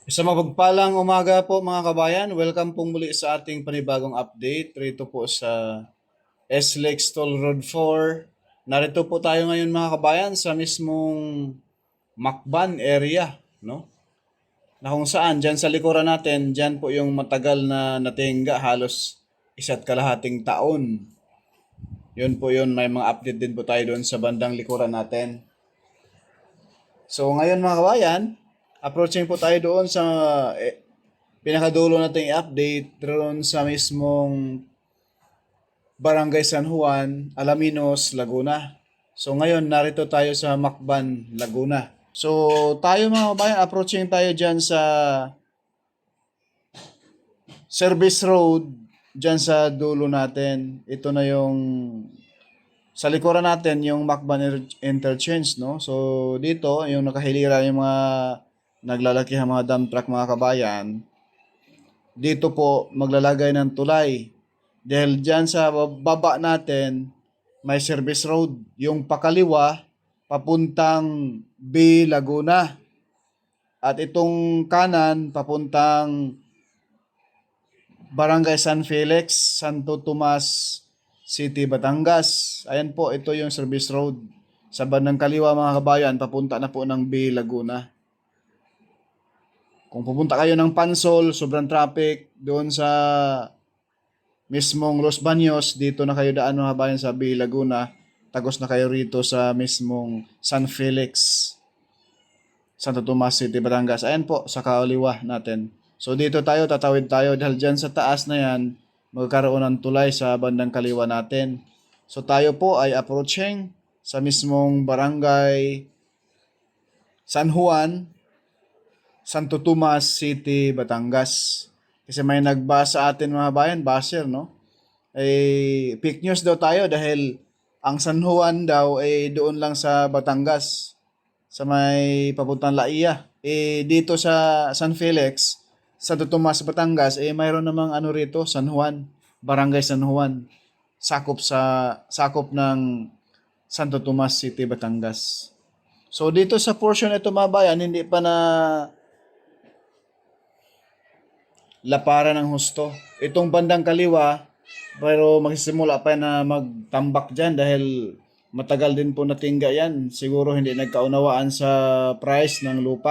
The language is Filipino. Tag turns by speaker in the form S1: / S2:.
S1: Isang mapagpalang umaga po mga kabayan. Welcome pong muli sa ating panibagong update rito po sa SLEX Toll Road 4. Narito po tayo ngayon mga kabayan sa mismong Macban area, no? Na kung saan, dyan sa likuran natin, dyan po yung matagal na natingga, halos isa't kalahating taon. Yun po yun, may mga update din po tayo doon sa bandang likuran natin. So ngayon mga kabayan, approaching po tayo doon sa pinakadulo nating i-update doon sa mismong Barangay San Juan, Alaminos, Laguna. So ngayon narito tayo sa Macban, Laguna. So tayo mga kabayan, approaching tayo dyan sa Service Road, dyan sa dulo natin. Ito na yung sa likuran natin yung Macban Interchange, no? So dito yung nakahilira yung mga naglalakihang mga dump truck mga kabayan. Dito po maglalagay ng tulay. Dahil dyan sa baba natin, may service road. Yung pakaliwa, papuntang B. Laguna. At itong kanan, papuntang Barangay San Felix, Santo Tomas City, Batangas. Ayan po, ito yung service road. Sa bandang kaliwa mga kabayan, papunta na po ng B. Laguna. Kung pupunta kayo ng Pansol, sobrang traffic doon sa mismong Los Baños, dito na kayo daan mga kabayan sa B. Laguna. Tagos na kayo rito sa mismong San Felix, Santo Tomas City, Batangas. Ayan po, sa kaliwa natin. So dito tayo, tatawid tayo dahil dyan sa taas na yan, magkakaroon ng tulay sa bandang kaliwa natin. So tayo po ay approaching sa mismong Barangay San Juan, Santo Tomas City, Batangas. Kasi may nagbasa atin mga bayan, baser, no? Fake news daw tayo dahil ang San Juan daw doon lang sa Batangas, sa may papuntang Laia. Dito sa San Felix, Santo Tomas, Batangas, mayroon namang ano rito, San Juan, Barangay San Juan. Sakop ng Santo Tomas City, Batangas. So dito sa portion ito mga bayan, hindi pa na laparan ng husto. Itong bandang kaliwa, pero magsisimula pa na magtambak dyan dahil matagal din po natingga yan. Siguro hindi nagkaunawaan sa price ng lupa.